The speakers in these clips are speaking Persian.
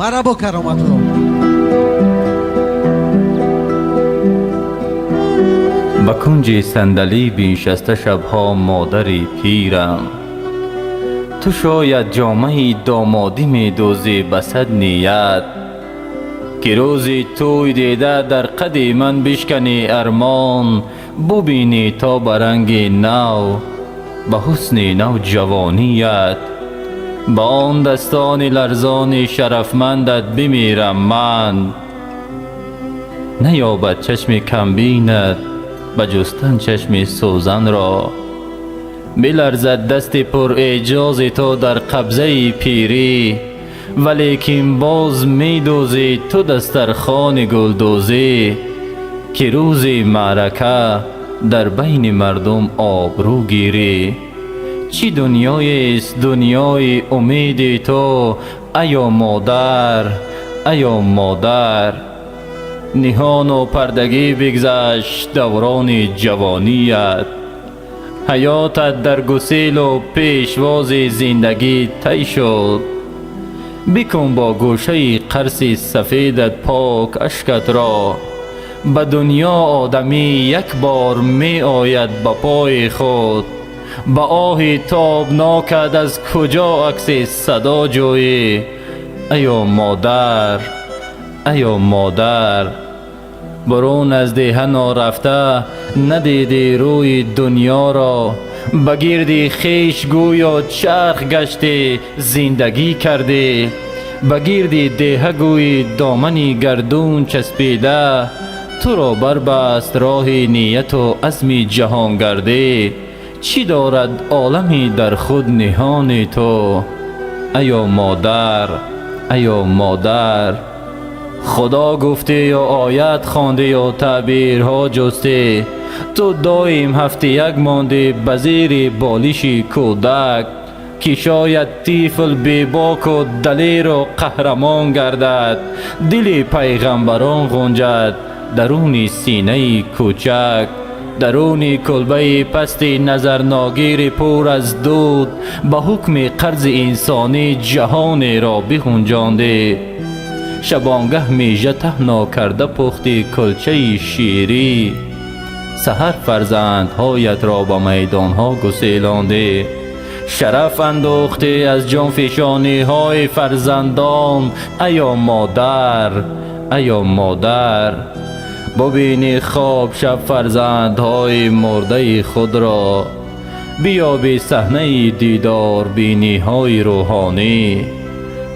مرحبا کرامت رو. به کنج صندلی بنشسته شبها مادری پیرم، تو شاید جامه دامادی می دوزی به صد نیت، که روزی توی دیده در قد من بشکنی ارمان، ببینی تا به رنگ نو به حسن نو جوانیت. با آن دستان لرزان شرفمندت بمیرم من، نیابد چشم کمبینت به جستن چشم سوزن را. بلرزد دست پر اعجاز تو در قبضه پیری، ولیکن باز می دوزی تو دسترخوان گلدوزی، که روز معرکه در بین مردم آبرو گیری. چی دنیایی است دنیای امید تو ایا مادر، ایا مادر. نهان و پردگی بگذشت دوران جوانیت، حیاتت در گسیل و پیشواز زندگی طی شد. بکن با گوشه قرص سفیدت پاک اشکت را، به دنیا آدمی یک بار می آید به پای خود. با آه تابناکت از کجا عکس صدا جویی؟ ایا مادر، ایا مادر. برون از دهن رفته ندیدی روی دنیا را، بگیردی خیش گویا چرخ گشتی زندگی کردی. بگیردی دیه گوی دامنی گردون چسبیده، تو را بربست راه نیت و عزم جهانگردی. چی دارد عالمی در خود نهان تو ایا مادر، ایا مادر. خدا گفته یا آیت خوانده یا تعبیرها جسته، تو دایم هفته یک مانده به زیر بالش کودک، که شاید طفل بیباک و دلیر و قهرمان گردد. دل پیغمبران غنجد درون سینه کوچک، درون کلبه پست نظرناگیر پر از دود، به حکم قرض انسانی جهان را بخونجانده. شبانگه میژه تهنا کرده پختی کلچه شیری، سحر فرزندهایت را به میدانها گسیلانده. شرف اندوخته از جان فشانی های فرزندان ایا مادر، ایا مادر. ببینی خواب شب فرزندهای مرده خود را، بیابی صحنه دیدار بینی های روحانی.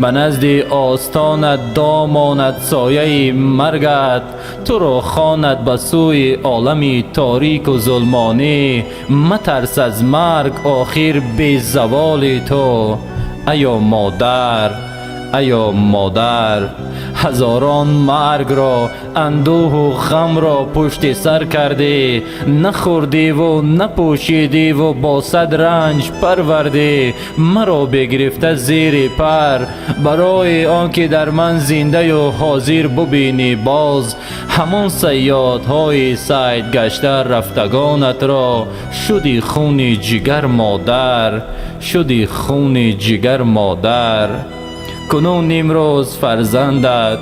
به نزد آستانت داماند سایه مرگت، تو را خواند به سوی عالمی تاریک و ظلمانی. مترس از مرگ آخر به زوال تو ایا مادر، ایا مادر. هزاران مرگ را اندوه و غم را پشت سر کردی، نخوردی و نپوشیدی و با صد رنج پروردی. مرا بگرفته زیر پر برای آنکه در من زنده و حاضر ببینی باز. همان صیادهای صید گشته رفتگانت را، شدی خون جگر مادر، شدی خون جگر مادر. کنون امروز فرزندت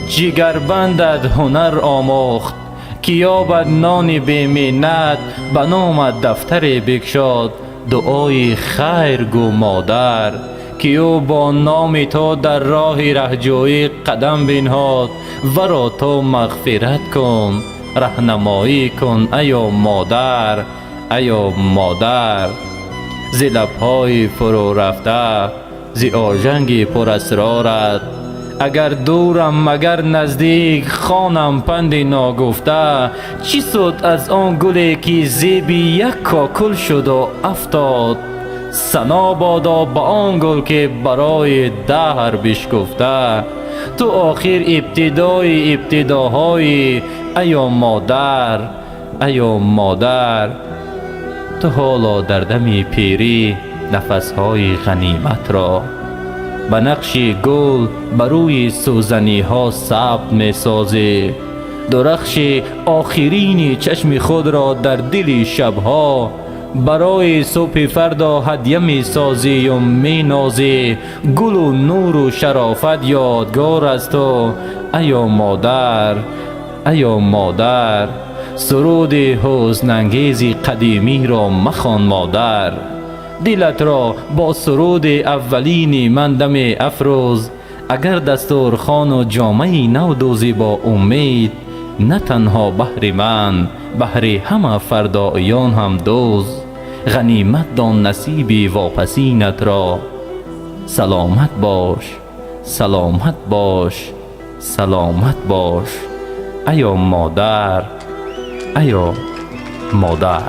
جگربندت هنر آموخت، که یابد نان بی منت به نام دفتر بگشاد. دعای خیر گو مادر، که او با نام تو در راه رهجویی قدم بنهاد. ورا تو مغفرت کن، رهنمایی کن ایا مادر، ایا مادر. ز لب‌های فرو رفته ز آژنگ پر اسرارت، اگر دورم مگر نزدیک خوانم پند ناگفته. چی سود از آن گلی که زیبی یک کاکل شد و افتاد؟ ثنا بادا به آن گل که برای دهر بشکفته. تو آخر ابتدای ابتداهای ایا مادر، ایا مادر. تو حالا در دم پیری نفسهای غنیمت را، به نقش گل بر روی سوزنی ها ثبت می سازی. درخش آخرین چشم خود را در دل شبها برای صبح فردا هدیه می سازی و می نازی. گل و نور و شرافت یادگار از تو ایا مادر، ایا مادر. سرود حزن انگیزی قدیمی را مخوان مادر. دلت را با سرود اولین من دم افروز. اگر دسترخوان و جامه نو دوزی با امید، نه تنها بهر من بهر همه فردایان هم دوز. غنیمت دان نصیب واپسینت را. سلامت باش، سلامت باش، سلامت باش ایا مادر، ایا مادر.